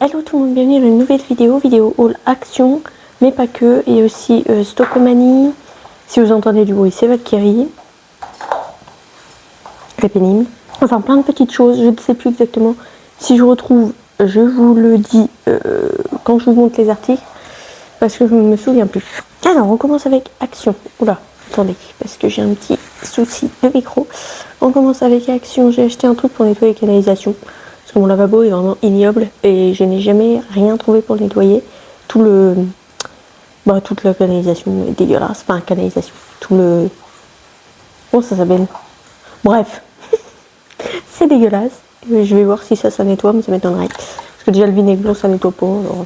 hello tout le monde, bienvenue dans une nouvelle vidéo haul action, mais pas que, et aussi Stockomanie. Si vous entendez du bruit, c'est Valkyrie. C'est pénible. Enfin, plein de petites choses, je ne sais plus exactement. Si je retrouve, je vous le dis quand je vous montre les articles, parce que je ne me souviens plus. Alors, on commence avec Action. Oula, attendez, parce que j'ai un petit souci de micro. On commence avec Action. J'ai acheté un truc pour nettoyer les canalisations. Parce que mon lavabo est vraiment ignoble et je n'ai jamais rien trouvé pour le nettoyer. Toute la canalisation est dégueulasse. Enfin, canalisation. Comment ça s'appelle? Bref. C'est dégueulasse. Je vais voir si ça nettoie, mais ça m'étonnerait. Parce que déjà le vinaigre blanc ça nettoie pas. Alors...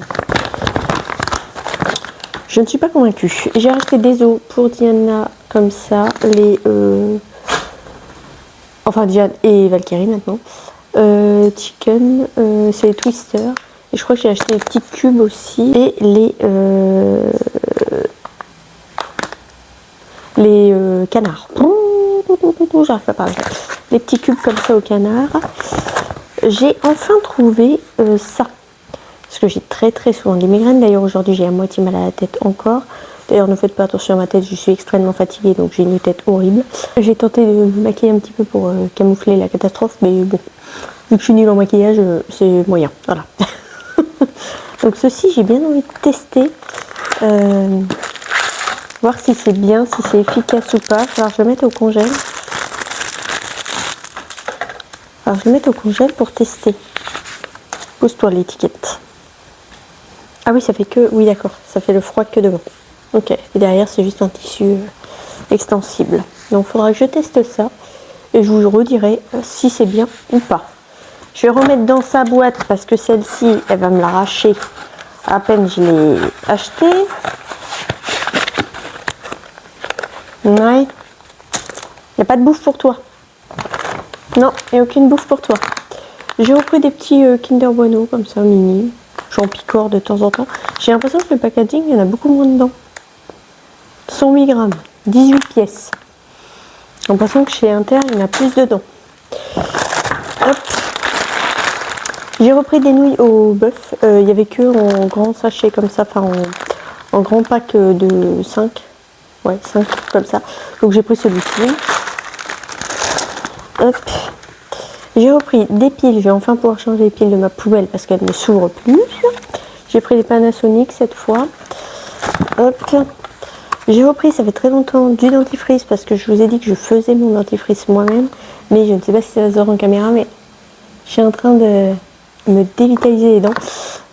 Je ne suis pas convaincue. J'ai acheté des os pour Diana comme ça. Enfin Diana et Valkyrie maintenant. Chicken, c'est les twisters. Et je crois que j'ai acheté des petits cubes aussi. Et les canards. J'arrive pas à parler. Les petits cubes comme ça au canard. J'ai enfin trouvé ça. Parce que j'ai très souvent des migraines. D'ailleurs aujourd'hui j'ai à moitié mal à la tête encore. D'ailleurs ne faites pas attention à ma tête, je suis extrêmement fatiguée donc j'ai une tête horrible. J'ai tenté de me maquiller un petit peu pour camoufler la catastrophe, mais bon, vu que je suis nulle en maquillage, c'est moyen. Voilà. Donc ceci j'ai bien envie de tester. Voir si c'est bien, si c'est efficace ou pas. Alors je vais mettre au congèle. Alors je vais mettre au congèle pour tester. Pose-toi l'étiquette. Ah oui, ça fait que... Oui, d'accord. Ça fait le froid que devant. Ok. Et derrière, c'est juste un tissu extensible. Donc, il faudra que je teste ça. Et je vous redirai si c'est bien ou pas. Je vais remettre dans sa boîte parce que celle-ci, elle va me l'arracher à peine je l'ai achetée. Ouais. Il n'y a pas de bouffe pour toi. Non, il n'y a aucune bouffe pour toi. J'ai repris des petits Kinder Bueno comme ça, mini. J'en picore de temps en temps. J'ai l'impression que le packaging, il y en a beaucoup moins dedans. 108 grammes, 18 pièces. J'ai l'impression que chez Inter, il y en a plus dedans. Hop. J'ai repris des nouilles au bœuf. Il n'y avait que en grand sachet comme ça, enfin en grand pack de 5. Ouais, 5 comme ça. Donc j'ai pris celui-ci. Hop. J'ai repris des piles, je vais enfin pouvoir changer les piles de ma poubelle parce qu'elles ne s'ouvrent plus. J'ai pris les Panasonic cette fois. Hop. J'ai repris, ça fait très longtemps, du dentifrice parce que je vous ai dit que je faisais mon dentifrice moi-même. Mais je ne sais pas si ça se voit en caméra, mais je suis en train de me dévitaliser les dents.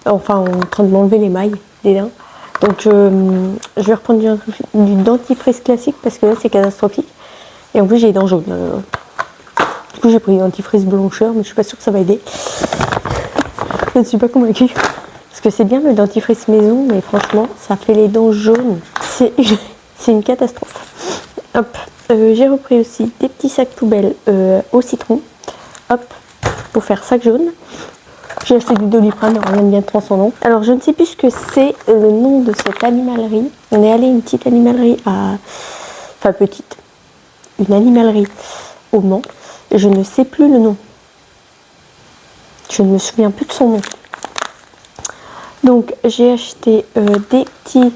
Enfin, en train de m'enlever les mailles des dents. Donc je vais reprendre du dentifrice classique parce que là c'est catastrophique. Et en plus j'ai les dents jaunes. Du coup j'ai pris du dentifrice blancheur, mais je suis pas sûre que ça va aider. Je ne suis pas convaincue. Parce que c'est bien le dentifrice maison, mais franchement ça fait les dents jaunes. C'est une catastrophe. Hop. J'ai repris aussi des petits sacs poubelles au citron. Hop. Pour faire sac jaune. J'ai acheté du Doliprane, on aime bien prendre son nom. Alors je ne sais plus ce que c'est le nom de cette animalerie. On est allé à une petite animalerie enfin petite. Une animalerie au Mans. Je ne sais plus le nom. Je ne me souviens plus de son nom. Donc j'ai acheté des petits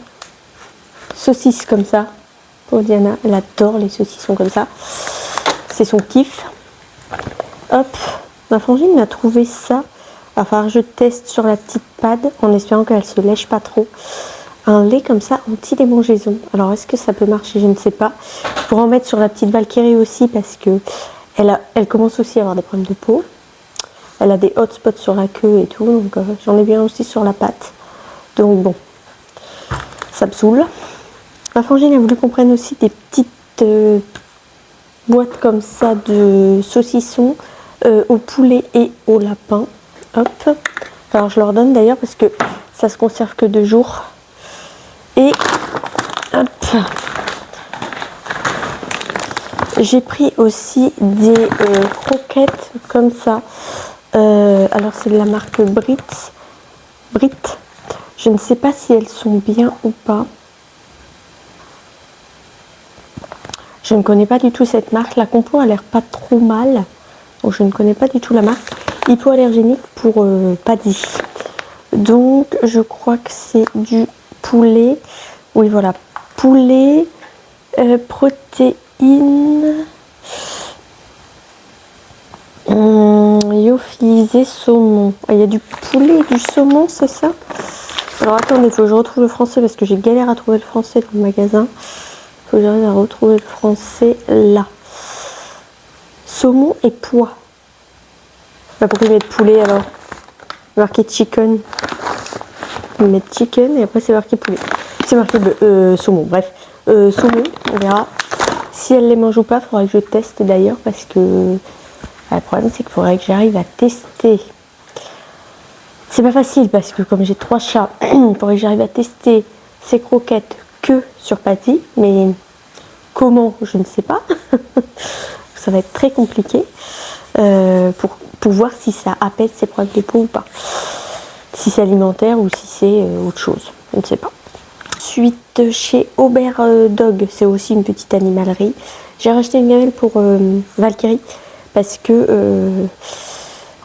saucisses comme ça pour Diana. Elle adore les saucissons comme ça. C'est son kiff. Hop. Ma frangine m'a trouvé ça. Enfin, je teste sur la petite pad en espérant qu'elle se lèche pas trop. Un lait comme ça anti-démangeaison. Alors, est-ce que ça peut marcher? Je ne sais pas. Je pourrais en mettre sur la petite Valkyrie aussi parce que elle commence aussi à avoir des problèmes de peau. Elle a des hot spots sur la queue et tout. Donc, j'en ai bien aussi sur la patte. Donc, bon. Ça me saoule. Ma frangine a voulu qu'on prenne aussi des petites boîtes comme ça de saucissons au poulet et au lapin. Hop. Alors je leur donne d'ailleurs parce que ça se conserve que 2 jours. Et hop. J'ai pris aussi des croquettes comme ça. Alors c'est de la marque Brit. Je ne sais pas si elles sont bien ou pas. Je ne connais pas du tout cette marque. La compo a l'air pas trop mal. Donc je ne connais pas du tout la marque. Hypoallergénique pour Paddy. Donc je crois que c'est du poulet. Oui voilà, poulet, protéines, lyophilisé, saumon. Ah, il y a du poulet et du saumon, c'est ça? Alors attendez, il faut que je retrouve le français parce que j'ai galère à trouver le français dans le magasin. Il faut que j'arrive à retrouver le français là. Saumon et pois. Bah pourquoi ils mettent poulet alors? Marqué chicken. Ils mettent chicken et après c'est marqué poulet. C'est marqué saumon, bref. Saumon, on verra. Si elle les mange ou pas, il faudra que je teste d'ailleurs parce que le problème c'est qu'il faudrait que j'arrive à tester. C'est pas facile parce que comme j'ai 3 chats, il faudrait que j'arrive à tester ces croquettes que sur Patty, mais comment, je ne sais pas. Ça va être très compliqué pour voir si ça apaise ses problèmes de peau ou pas. Si c'est alimentaire ou si c'est autre chose, je ne sais pas. Ensuite, chez Aubert Dog, c'est aussi une petite animalerie. J'ai racheté une gamelle pour Valkyrie parce que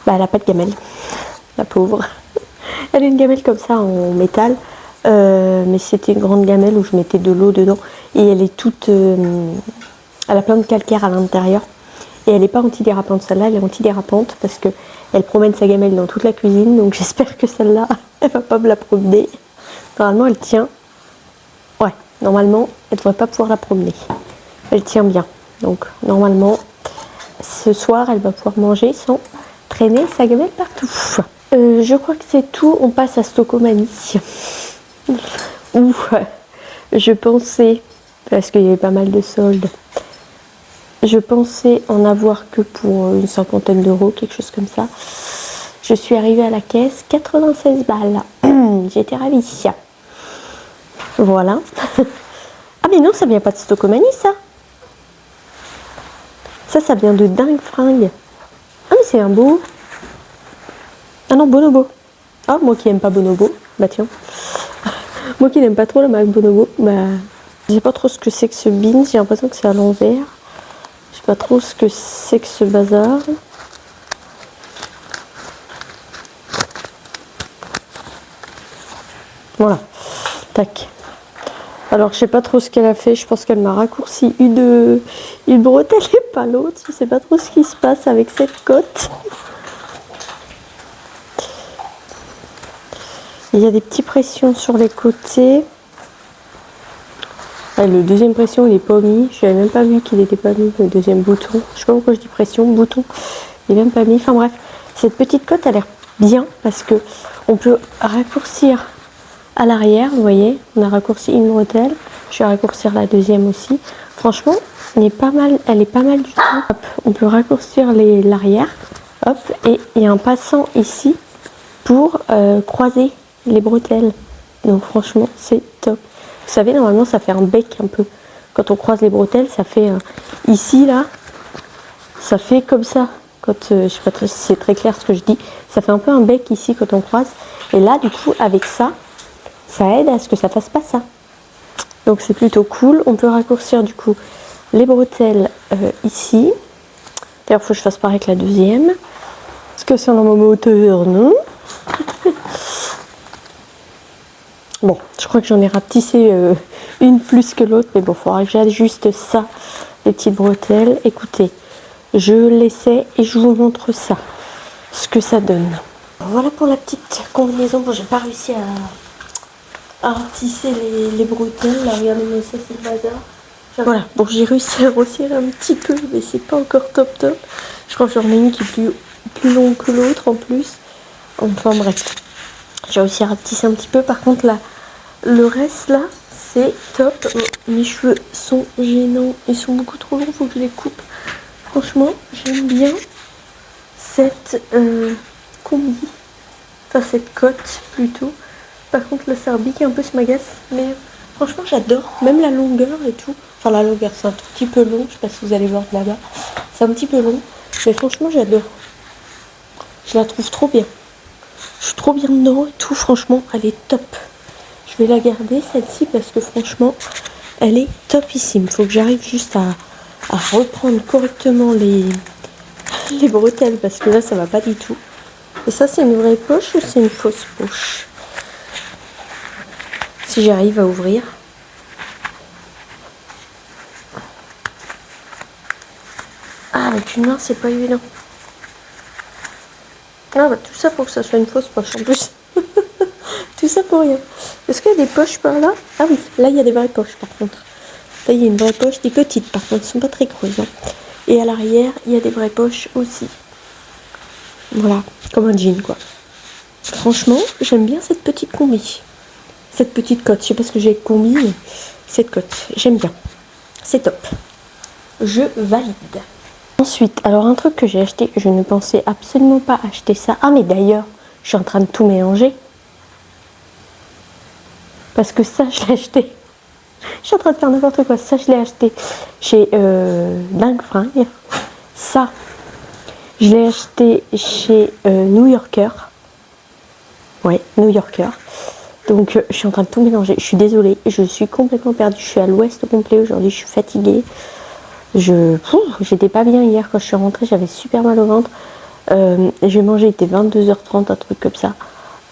elle n'a pas de gamelle, la pauvre. Elle a une gamelle comme ça en métal, mais c'était une grande gamelle où je mettais de l'eau dedans et elle est toute, elle a plein de calcaire à l'intérieur et elle n'est pas antidérapante. Celle-là, elle est antidérapante parce que elle promène sa gamelle dans toute la cuisine, donc j'espère que celle-là, elle va pas me la promener. Normalement, elle tient. Ouais, normalement, elle devrait pas pouvoir la promener. Elle tient bien, donc normalement, ce soir, elle va pouvoir manger sans traîner sa gamelle partout. Je crois que c'est tout. On passe à Stocomanie. Où je pensais, parce qu'il y avait pas mal de soldes, je pensais en avoir que pour une cinquantaine d'euros, quelque chose comme ça. Je suis arrivée à la caisse, 96 balles. J'étais ravie. Voilà. Ah mais non, ça vient pas de Stocomanie, ça. Ça vient de Dingue Fringue. Ah mais c'est un beau. Ah non, Bonobo. Ah, moi qui aime pas Bonobo, bah tiens. Moi qui n'aime pas trop la marque Bonobo, bah je sais pas trop ce que c'est que ce beans, j'ai l'impression que c'est à l'envers. Je sais pas trop ce que c'est que ce bazar. Voilà, tac. Alors je sais pas trop ce qu'elle a fait, je pense qu'elle m'a raccourci une bretelle et pas l'autre. Je sais pas trop ce qui se passe avec cette cote. Il y a des petites pressions sur les côtés. Ah, le deuxième pression il est pas mis. Je n'avais même pas vu qu'il était pas mis, le deuxième bouton. Je sais pas pourquoi je dis pression, bouton. Il est même pas mis. Enfin bref, cette petite cote a l'air bien parce que on peut raccourcir à l'arrière. Vous voyez, on a raccourci une bretelle. Je vais raccourcir la deuxième aussi. Franchement, elle est pas mal du tout. Hop, on peut raccourcir l'arrière. Hop, et il y a un passant ici pour croiser les bretelles. Donc franchement, c'est top. Vous savez, normalement, ça fait un bec un peu. Quand on croise les bretelles, ça fait ici, là, ça fait comme ça. Quand, je sais pas si c'est très clair ce que je dis, ça fait un peu un bec ici quand on croise. Et là, du coup, avec ça, ça aide à ce que ça fasse pas ça. Donc c'est plutôt cool. On peut raccourcir du coup les bretelles ici. D'ailleurs, il faut que je fasse pareil avec la deuxième. Est-ce que c'est dans ma hauteur? Non. Bon, je crois que j'en ai rapetissé une plus que l'autre, mais bon, il faudra que j'ajuste ça, les petites bretelles. Écoutez, je l'essaie et je vous montre ça, ce que ça donne. Voilà pour la petite combinaison. Bon, j'ai pas réussi à rapetisser les bretelles. Là, regardez-moi ça, c'est le bazar. Voilà, bon, j'ai réussi à grossir un petit peu, mais c'est pas encore top. Je crois que j'en ai une qui est plus longue que l'autre en plus. Enfin bref, j'ai réussi à rapetisser un petit peu. Par contre, là, le reste là, c'est top. Mes cheveux sont gênants, ils sont beaucoup trop longs, faut que je les coupe. Franchement, j'aime bien cette combi, enfin cette cote plutôt. Par contre, là, ça rebique un peu, ce magasin, mais franchement, j'adore. Même la longueur et tout. Enfin, la longueur, c'est un tout petit peu long. Je sais pas si vous allez voir de là-bas. C'est un petit peu long, mais franchement, j'adore. Je la trouve trop bien. Je suis trop bien dedans et tout. Franchement, elle est top. Je vais la garder celle-ci parce que franchement elle est topissime. Il faut que j'arrive juste à reprendre correctement les bretelles parce que là ça va pas du tout. Et ça, c'est une vraie poche ou c'est une fausse poche? Si j'arrive à ouvrir. Ah, avec une main, c'est pas évident. Ah, bah tout ça pour que ça soit une fausse poche en plus. Tout ça pour rien. Est-ce qu'il y a des poches par là? Ah oui, là, il y a des vraies poches par contre. Là, il y a une vraie poche, des petites par contre, elles sont pas très creuses. Hein. Et à l'arrière, il y a des vraies poches aussi. Voilà, comme un jean quoi. Franchement, j'aime bien cette petite combi. Cette petite cote, je sais pas ce que j'ai avec combi, mais cette cote, j'aime bien. C'est top. Je valide. Ensuite, alors un truc que j'ai acheté, je ne pensais absolument pas acheter ça. Ah mais d'ailleurs, je suis en train de tout mélanger. Parce que ça, je l'ai acheté. Je suis en train de faire n'importe quoi. Ça, je l'ai acheté chez Dingue Fringue. Ça, je l'ai acheté chez New Yorker. Ouais, New Yorker. Donc, je suis en train de tout mélanger. Je suis désolée, je suis complètement perdue. Je suis à l'ouest complet aujourd'hui. Je suis fatiguée. J'étais pas bien hier quand je suis rentrée. J'avais super mal au ventre. J'ai mangé, il était 22h30, un truc comme ça.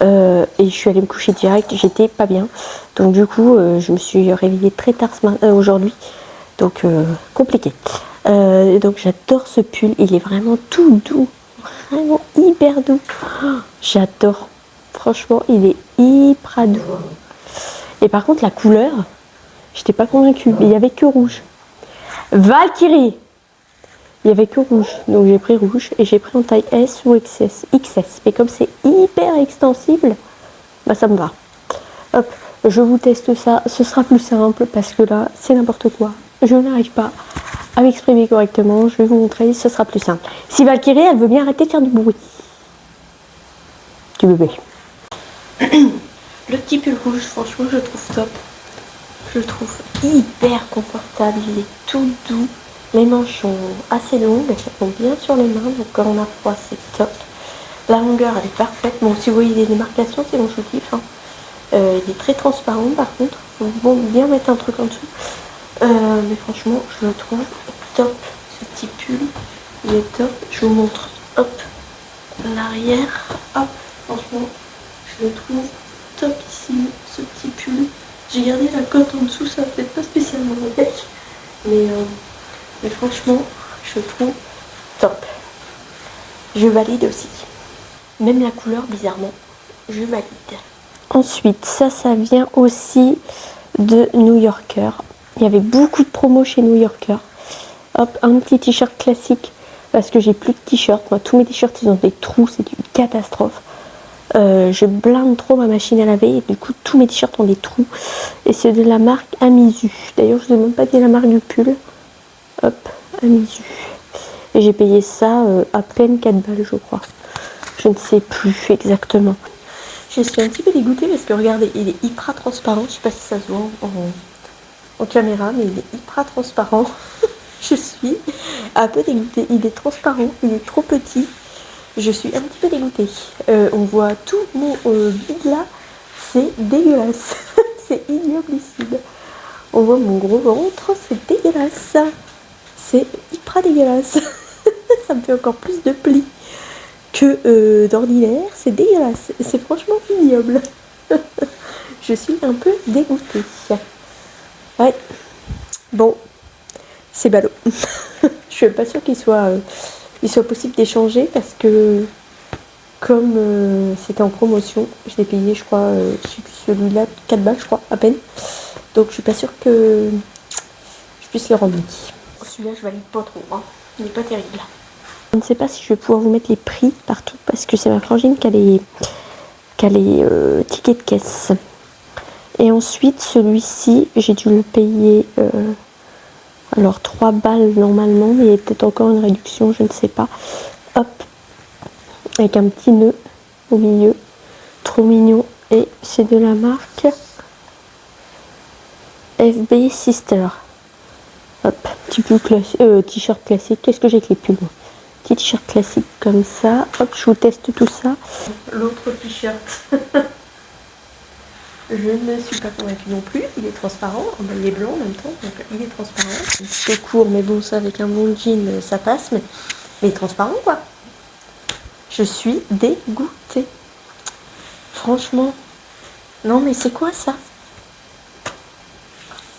Et je suis allée me coucher direct, j'étais pas bien. Donc du coup, je me suis réveillée très tard aujourd'hui. Donc compliqué. Donc j'adore ce pull, il est vraiment tout doux. Vraiment hyper doux. Oh, j'adore. Franchement, il est hyper doux. Et par contre, la couleur, j'étais pas convaincue. Il y avait que rouge. Valkyrie! Il n'y avait que rouge, donc j'ai pris rouge et j'ai pris en taille S ou XS. Mais comme c'est hyper extensible, bah ça me va. Hop, je vous teste ça, ce sera plus simple parce que là, c'est n'importe quoi. Je n'arrive pas à m'exprimer correctement, je vais vous montrer, ce sera plus simple. Si Valkyrie, elle veut bien arrêter de faire du bruit. Du bébé. Le petit pull rouge, franchement, je le trouve top. Je le trouve hyper confortable, il est tout doux. Les manches sont assez longues, elles font bien sur les mains, donc quand on a froid, c'est top. La longueur, elle est parfaite. Bon, si vous voyez des démarcations, c'est mon soutif. Hein. Il est très transparent, par contre. Faut bon, bien mettre un truc en dessous. Mais franchement, je le trouve top. Ce petit pull, il est top. Je vous montre, hop, l'arrière. Hop, franchement, je le trouve topissime, ce petit pull. J'ai gardé la cote en dessous, ça fait pas spécialement avec. Mais franchement, je trouve top. Je valide aussi. Même la couleur, bizarrement, je valide. Ensuite, ça vient aussi de New Yorker. Il y avait beaucoup de promos chez New Yorker. Hop, un petit t-shirt classique. Parce que j'ai plus de t-shirts. Moi, tous mes t-shirts, ils ont des trous. C'est une catastrophe. Je blinde trop ma machine à laver. Et du coup, tous mes t-shirts ont des trous. Et c'est de la marque Amizu. D'ailleurs, je ne vous ai même pas dit la marque du pull. Hop, Amizu. Et j'ai payé ça à peine 4 balles, je crois. Je ne sais plus exactement. Je suis un petit peu dégoûtée parce que regardez, il est hyper transparent. Je ne sais pas si ça se voit en caméra, mais il est hyper transparent. Je suis un peu dégoûtée. Il est transparent, il est trop petit. Je suis un petit peu dégoûtée. On voit tout mon bide là. C'est dégueulasse. C'est ignoblissime. On voit mon gros ventre, c'est dégueulasse. C'est hyper dégueulasse. Ça me fait encore plus de plis que d'ordinaire. C'est dégueulasse. C'est franchement ignoble. Je suis un peu dégoûtée. Ouais. Bon. C'est ballot. Je suis pas sûre qu'il soit possible d'échanger parce que comme c'était en promotion, je l'ai payé, je crois, celui-là 4 balles, je crois, à peine. Donc je suis pas sûre que je puisse le rendre. Celui-là, je valide pas trop. Hein. Il n'est pas terrible. Je ne sais pas si je vais pouvoir vous mettre les prix partout parce que c'est ma frangine qui a les tickets de caisse. Et ensuite, celui-ci, j'ai dû le payer alors 3 balles normalement, mais il y a peut-être encore une réduction, je ne sais pas. Hop, avec un petit nœud au milieu, trop mignon. Et c'est de la marque FB Sister. Hop, petit pull t-shirt classique. Qu'est-ce que j'ai avec les pulls? Petit t-shirt classique comme ça. Hop, je vous teste tout ça. L'autre t-shirt. Je ne suis pas convaincue non plus. Il est transparent. Il est blanc en même temps. Donc il est transparent. Un petit peu court, mais bon, ça avec un bon jean, ça passe. Mais il est transparent quoi. Je suis dégoûtée. Franchement. Non, mais c'est quoi ça?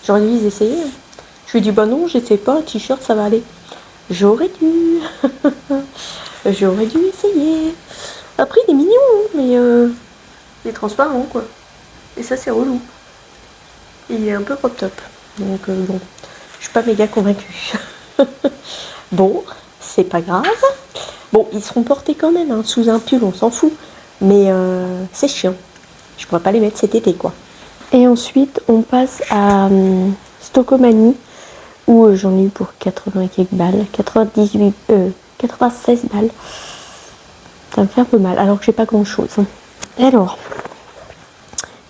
J'aurais dû les essayer. Je lui ai dit, bah non, j'essaie pas, t-shirt, ça va aller. J'aurais dû. J'aurais dû essayer. Après, il est mignon, hein, mais il est transparent, quoi. Et ça, c'est relou. Il est un peu crop top. Donc, bon, je suis pas méga convaincue. Bon, c'est pas grave. Bon, ils seront portés quand même, hein, sous un pull, on s'en fout. Mais c'est chiant. Je pourrais pas les mettre cet été, quoi. Et ensuite, on passe à Stockomanie, où j'en ai eu pour 80 et quelques balles. 96 balles. Ça me fait un peu mal, alors que j'ai pas grand chose. Et alors,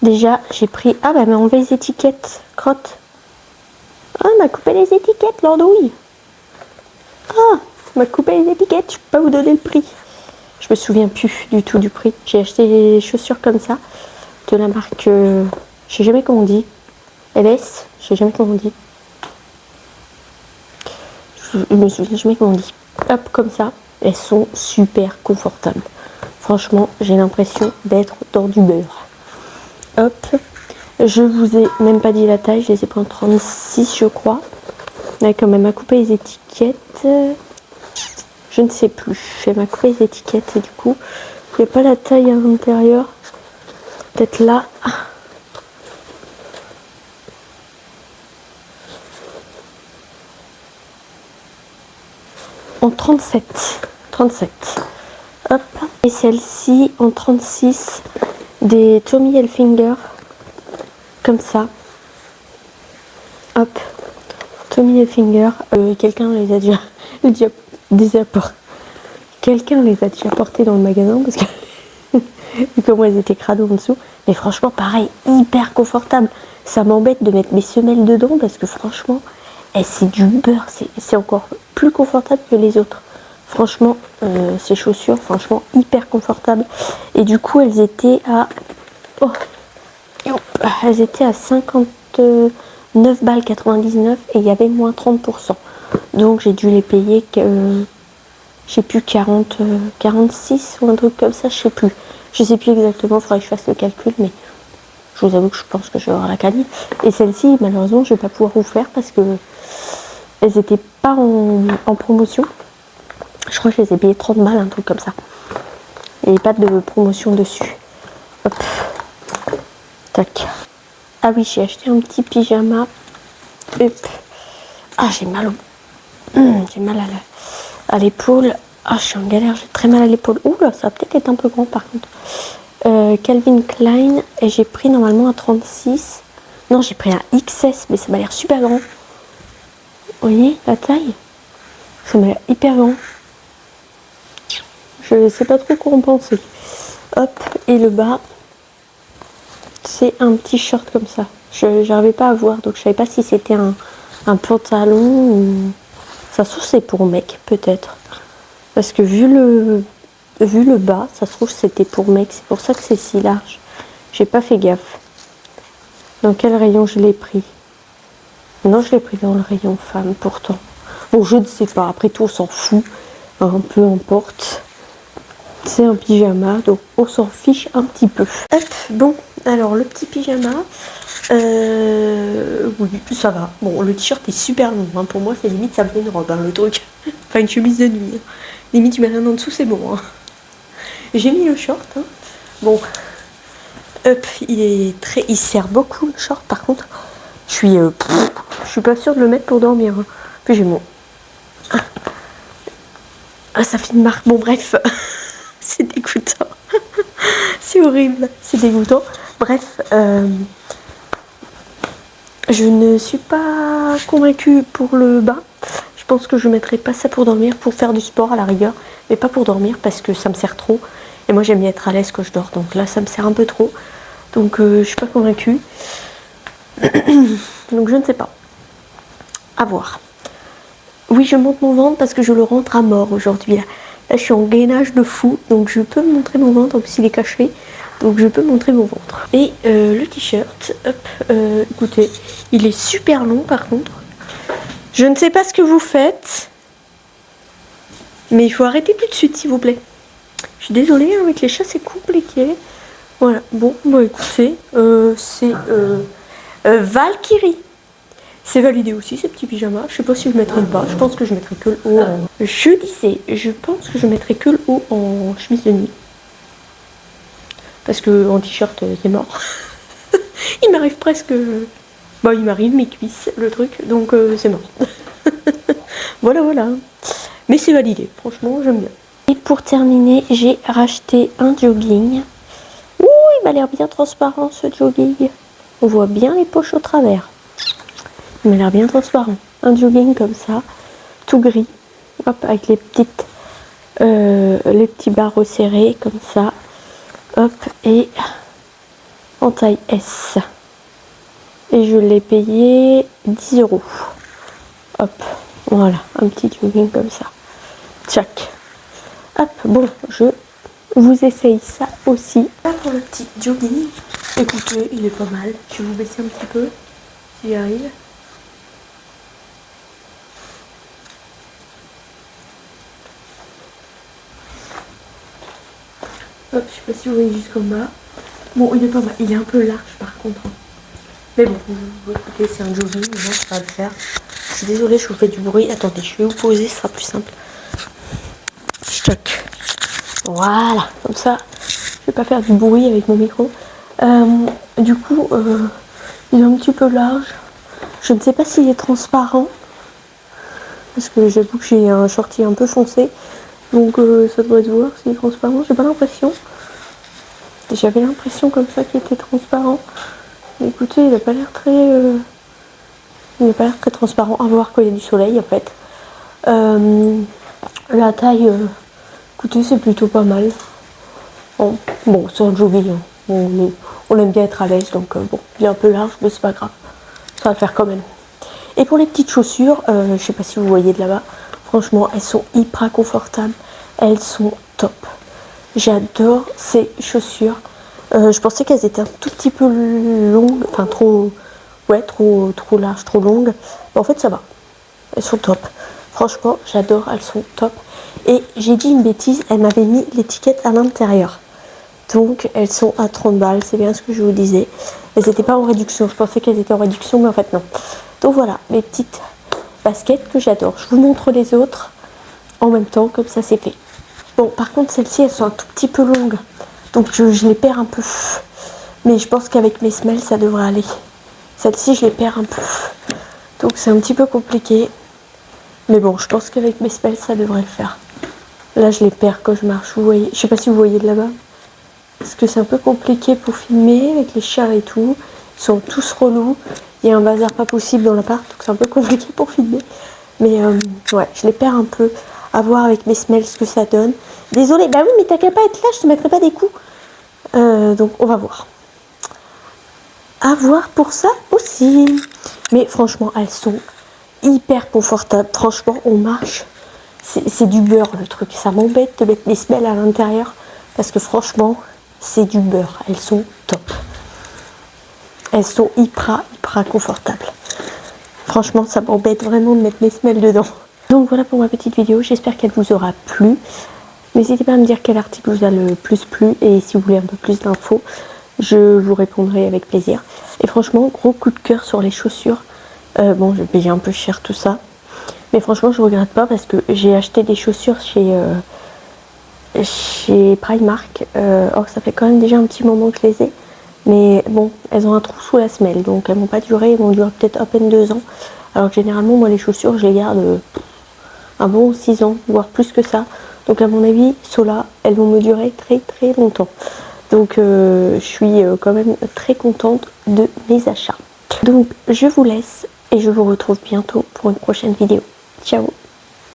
déjà, j'ai pris... Ah, bah, elle m'a enlevé les étiquettes. Crotte. Ah, elle m'a coupé les étiquettes, l'andouille. Ah, elle m'a coupé les étiquettes. Je peux pas vous donner le prix. Je me souviens plus du tout du prix. J'ai acheté des chaussures comme ça, de la marque... je sais jamais comment on dit. LS, je sais jamais comment on dit. Je me souviens jamais comment on dit. Hop, comme ça. Elles sont super confortables. Franchement, j'ai l'impression d'être dans du beurre. Hop. Je vous ai même pas dit la taille. Je les ai pris en 36, je crois. Là, quand même, elle m'a coupé les étiquettes. Je ne sais plus. Elle m'a coupé les étiquettes et du coup, il n'y a pas la taille à l'intérieur. Peut-être là. En 37. 37. Hop. Et celle-ci en 36. Des Tommy Hilfiger. Comme ça. Hop. Tommy Hilfiger. Quelqu'un les a déjà quelqu'un les a déjà portés dans le magasin parce que vu comment elles étaient crado en dessous. Mais franchement, pareil, hyper confortable. Ça m'embête de mettre mes semelles dedans parce que franchement, c'est du beurre. C'est encore plus confortable que les autres. Franchement, ces chaussures, franchement, hyper confortables. Et du coup, elles étaient à... Oh, elles étaient à 59 balles 99 et il y avait moins 30%. Donc j'ai dû les payer, je sais plus, 46 ou un truc comme ça, je sais plus. Je sais plus exactement, il faudrait que je fasse le calcul, mais je vous avoue que je pense que je vais avoir la canne. Et celle-ci, malheureusement, je vais pas pouvoir vous faire parce que elles étaient pas en promotion. Je crois que je les ai payées 30 balles, un truc comme ça. Et pas de promotion dessus. Hop. Tac. Ah oui, j'ai acheté un petit pyjama. Hop. Ah, j'ai mal j'ai mal à l'épaule. Ah, je suis en galère, j'ai très mal à l'épaule. Ouh là, ça va peut-être être un peu grand par contre. Calvin Klein. Et j'ai pris normalement un 36. Non, j'ai pris un XS, mais ça m'a l'air super grand. Vous voyez la taille? Ça m'a l'air hyper grand. Je sais pas trop quoi en penser. Hop, et le bas, c'est un petit short comme ça. Je n'arrivais pas à voir, donc je savais pas si c'était un pantalon ou... Ça se trouve c'est pour mec, peut-être. Parce que vu le bas, ça se trouve c'était pour mec. C'est pour ça que c'est si large. J'ai pas fait gaffe. Dans quel rayon je l'ai pris? Non, je l'ai pris dans le rayon femme, pourtant. Bon, je ne sais pas. Après tout, on s'en fout. Un peu importe. C'est un pyjama, donc on s'en fiche un petit peu. Hop, bon, alors le petit pyjama, oui, ça va. Bon, le t-shirt est super long, hein. Pour moi c'est limite ça me fait une robe, hein, le truc. Enfin une chemise de nuit. Hein. Limite tu mets rien en dessous, c'est bon. Hein. J'ai mis le short. Hein. Bon, hop, il sert beaucoup le short par contre. Je suis pas sûre de le mettre pour dormir. Hein. Puis j'ai mon... Ah, ça fait une marque. Bon, bref. C'est dégoûtant. C'est horrible. C'est dégoûtant. Bref, je ne suis pas convaincue pour le bas. Je pense que je ne mettrai pas ça pour dormir, pour faire du sport à la rigueur. Mais pas pour dormir parce que ça me sert trop. Et moi, j'aime bien être à l'aise quand je dors. Donc là, ça me sert un peu trop. Donc, je ne suis pas convaincue. Donc, je ne sais pas. À voir. Oui, je monte mon ventre parce que je le rentre à mort aujourd'hui. Là, je suis en gainage de fou, donc je peux montrer mon ventre, en plus il est caché, donc je peux montrer mon ventre. Et le t-shirt, hop, écoutez, il est super long par contre. Je ne sais pas ce que vous faites, mais il faut arrêter tout de suite s'il vous plaît. Je suis désolée, avec les chats c'est compliqué. Voilà, bon, bah écoutez, c'est Valkyrie. C'est validé aussi ces petits pyjamas. Je sais pas si je mettrai le bas, je pense que je mettrai que le haut. Je disais, je pense que je mettrai que le haut en chemise de nuit. Parce que en t-shirt c'est mort. Il m'arrive presque... Bah il m'arrive mes cuisses, le truc, donc c'est mort. Voilà, voilà. Mais c'est validé, franchement j'aime bien. Et pour terminer, j'ai racheté un jogging. Ouh, il m'a l'air bien transparent ce jogging. On voit bien les poches au travers. Il m'a l'air bien transparent. Un jogging comme ça, tout gris. Hop, avec les petits bas resserrés comme ça. Hop, et en taille S. Et je l'ai payé 10 €. Hop, voilà, un petit jogging comme ça. Tchac. Hop, bon, je vous essaye ça aussi. Là pour le petit jogging, écoutez, il est pas mal. Je vais vous baisser un petit peu, si j'y arrive. Hop, je sais pas si vous voyez jusqu'en bas. Bon, il est pas mal. Il est un peu large par contre. Mais bon, vous écoutez, c'est un jogging, moi ça va le faire. Je suis désolée, je vous fais du bruit. Attendez, je vais vous poser, ce sera plus simple. Stock. Voilà, comme ça, je vais pas faire du bruit avec mon micro. Du coup, il est un petit peu large. Je ne sais pas s'il est transparent. Parce que j'avoue que j'ai un shorty un peu foncé. Donc ça devrait se voir s'il est transparent. J'ai pas l'impression. J'avais l'impression comme ça qu'il était transparent. Mais écoutez, il n'a pas l'air très... il n'a pas l'air très transparent. À voir quand il y a du soleil en fait. La taille... écoutez, c'est plutôt pas mal. Bon, c'est un jogging. Hein. On aime bien être à l'aise. Donc bon, il est un peu large, mais c'est pas grave. Ça va le faire quand même. Et pour les petites chaussures, je sais pas si vous voyez de là-bas. Franchement, elles sont hyper confortables. Elles sont top. J'adore ces chaussures. Je pensais qu'elles étaient un tout petit peu longues. Enfin, trop larges, trop longues. Mais en fait, ça va. Elles sont top. Franchement, j'adore. Elles sont top. Et j'ai dit une bêtise. Elle m'avait mis l'étiquette à l'intérieur. Donc, elles sont à 30 balles. C'est bien ce que je vous disais. Elles n'étaient pas en réduction. Je pensais qu'elles étaient en réduction, mais en fait, non. Donc, voilà. Mes petites baskets que j'adore. Je vous montre les autres en même temps. Comme ça, c'est fait. Bon, par contre, celles-ci, elles sont un tout petit peu longues. Donc, je les perds un peu. Mais je pense qu'avec mes semelles, ça devrait aller. Celles-ci, je les perds un peu. Donc, c'est un petit peu compliqué. Mais bon, je pense qu'avec mes semelles, ça devrait le faire. Là, je les perds quand je marche. Vous voyez, je sais pas si vous voyez de là-bas. Parce que c'est un peu compliqué pour filmer avec les chats et tout. Ils sont tous relous. Il y a un bazar pas possible dans l'appart. Donc, c'est un peu compliqué pour filmer. Mais ouais, je les perds un peu. À voir avec mes semelles ce que ça donne. Désolée, bah oui, mais t'as qu'à pas être là, je te mettrai pas des coups. Donc on va voir. À voir pour ça aussi. Mais franchement, elles sont hyper confortables. Franchement, on marche. C'est du beurre le truc. Ça m'embête de mettre mes semelles à l'intérieur. Parce que franchement, c'est du beurre. Elles sont top. Elles sont hyper confortables. Franchement, ça m'embête vraiment de mettre mes semelles dedans. Donc voilà pour ma petite vidéo, j'espère qu'elle vous aura plu. N'hésitez pas à me dire quel article vous a le plus plu et si vous voulez un peu plus d'infos, je vous répondrai avec plaisir. Et franchement, gros coup de cœur sur les chaussures. Bon, j'ai payé un peu cher tout ça. Mais franchement, je regrette pas parce que j'ai acheté des chaussures chez Primark. Or, ça fait quand même déjà un petit moment que je les ai. Mais bon, elles ont un trou sous la semelle, donc elles vont pas durer, elles vont durer peut-être à peine 2 ans. Alors que généralement, moi, les chaussures, je les garde un bon 6 ans, voire plus que ça. Donc à mon avis, ceux-là, elles vont me durer très très longtemps. Donc je suis quand même très contente de mes achats. Donc je vous laisse et je vous retrouve bientôt pour une prochaine vidéo. Ciao!